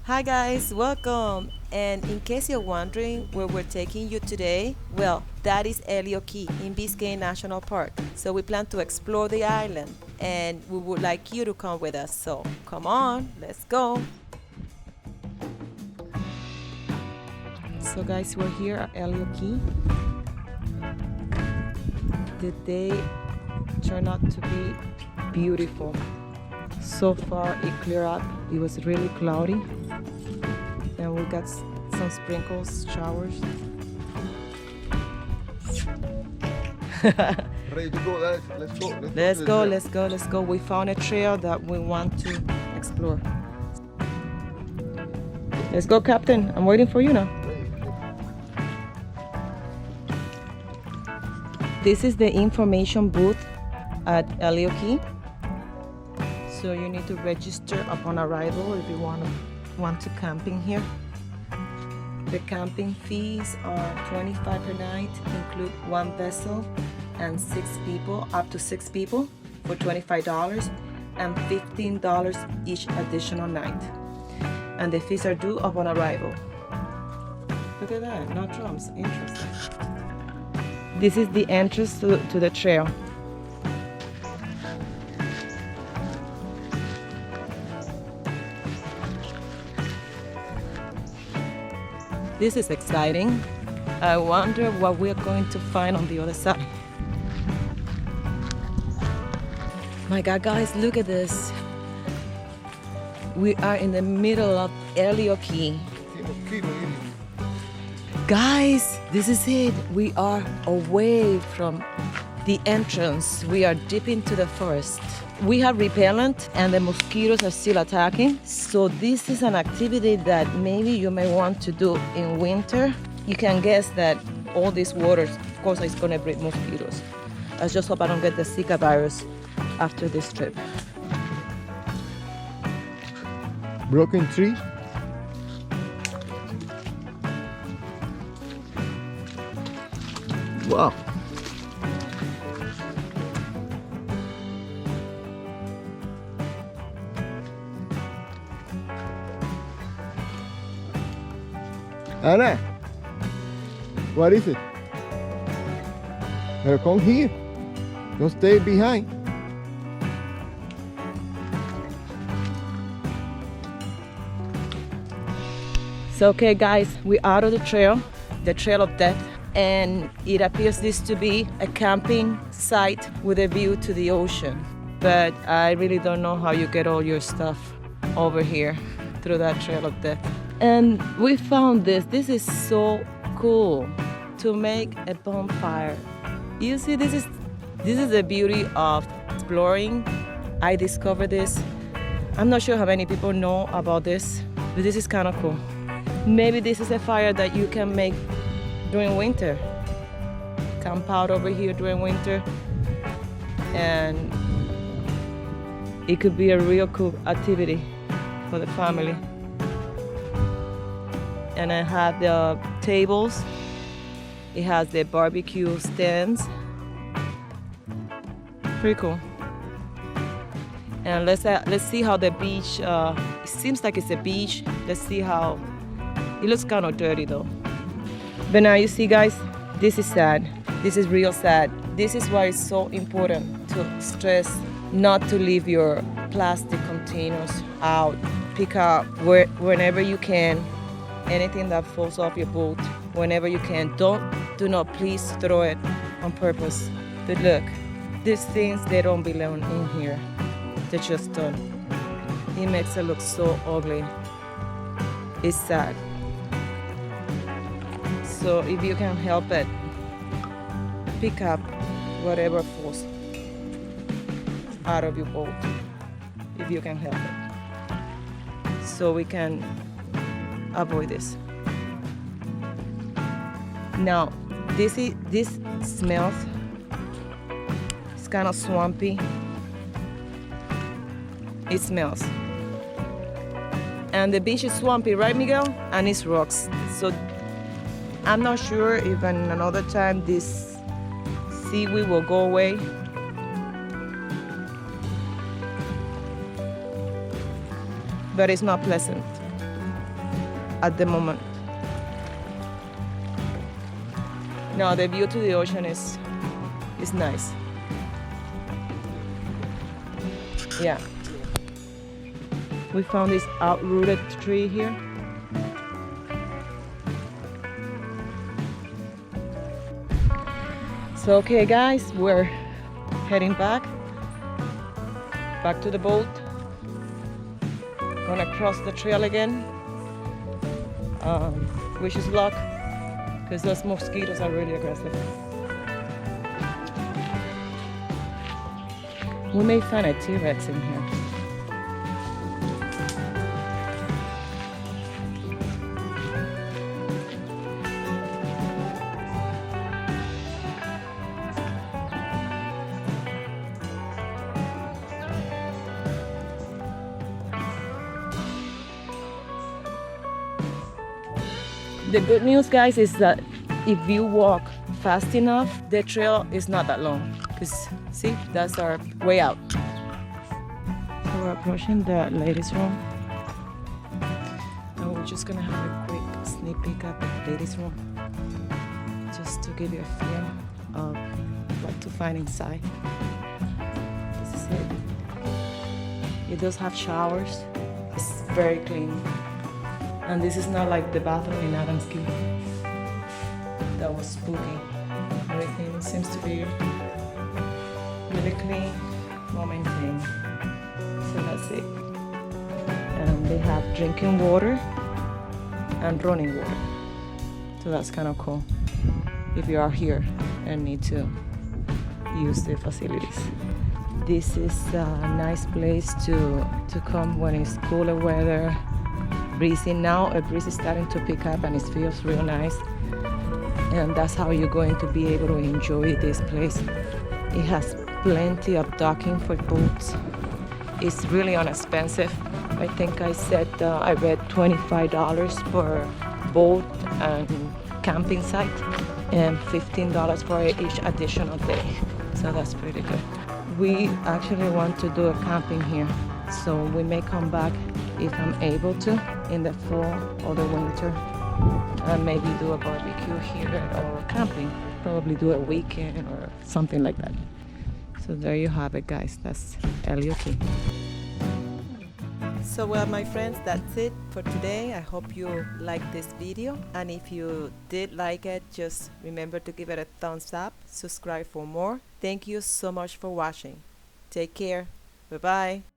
Hi guys, welcome. And in case you're wondering where we're taking you today, well, that is Elliott Key in Biscayne National Park. So we plan to explore the island and we would like you to come with us. So come on, let's go. So guys, we're here at Elliott Key. The day turned out to be beautiful. So far it cleared up. It was really cloudy and we got some sprinkles, showers. Ready to go? Let's go. Let's go. We found a trail that we want to explore. Let's go, Captain. I'm waiting for you now. This is the information booth at Elliott Key. So you need to register upon arrival if you want to camping here. The camping fees are $25 per night, include one vessel and 6 people, up to 6 people for $25 and $15 each additional night. And the fees are due upon arrival. Look at that, no drums, interesting. This is the entrance to the trail. This is exciting. I wonder what we're going to find on the other side. My God, guys, look at this. We are in the middle of Elliott Key. Guys, this is it. We are away from the entrance. We are deep into the forest. We have repellent and the mosquitoes are still attacking. So this is an activity that maybe you may want to do in winter. You can guess that all these waters, of course, is gonna breed mosquitoes. I just hope I don't get the Zika virus after this trip. Broken tree. Wow. Anna, what is it? Better come here. Don't stay behind. So okay guys, we're out of the trail of death, and it appears this to be a camping site with a view to the ocean. But I really don't know how you get all your stuff over here through that trail of death. And we found this is so cool, to make a bonfire. You see, this is the beauty of exploring. I discovered this. I'm not sure how many people know about this, but this is kind of cool. Maybe this is a fire that you can make during winter. Camp out over here during winter, and it could be a real cool activity for the family. And I have the tables. It has the barbecue stands. Pretty cool. And let's see how the beach. It seems like it's a beach. Let's see how. It looks kind of dirty though. But now you see, guys, this is sad. This is real sad. This is why it's so important to stress not to leave your plastic containers out. Pick up whenever you can. Anything that falls off your boat, whenever you can. Do not please throw it on purpose. But look, these things, they don't belong in here. They just don't. It makes it look so ugly. It's sad. So if you can help it, pick up whatever falls out of your boat, if you can help it, so we can avoid this. Now, this smells. It's kind of swampy. It smells. And the beach is swampy, right, Miguel? And it's rocks. So I'm not sure if in another time this seaweed will go away. But it's not pleasant. at the moment. No, the view to the ocean is nice. Yeah. We found this uprooted tree here. So okay guys, we're heading back to the boat. Gonna cross the trail again. Wish us luck, because those mosquitoes are really aggressive. We may find a T-Rex in here. The good news, guys, is that if you walk fast enough, the trail is not that long. Because, see, that's our way out. So we're approaching the ladies' room. And we're just gonna have a quick sneak peek at the ladies' room, just to give you a feel of what to find inside. This is it. It does have showers. It's very clean. And this is not like the bathroom in Adam's Key. That was spooky. Everything seems to be really clean, well maintained. So that's it. And they have drinking water and running water. So that's kind of cool if you are here and need to use the facilities. This is a nice place to come when it's cooler weather. Breezy now, a breeze is starting to pick up and it feels real nice, and that's how you're going to be able to enjoy this place. It has plenty of docking for boats. It's really inexpensive. I think I said I read $25 per boat and camping site, and $15 for each additional day. So that's pretty good. We actually want to do a camping here, so we may come back if I'm able to in the fall or the winter, and maybe do a barbecue here or camping, probably do a weekend or something like that. So there you have it, guys. That's Elliot Key. So well, my friends, that's it for today. I hope you liked this video, and if you did like it, just remember to give it a thumbs up, subscribe for more. Thank you so much for watching. Take care. Bye bye.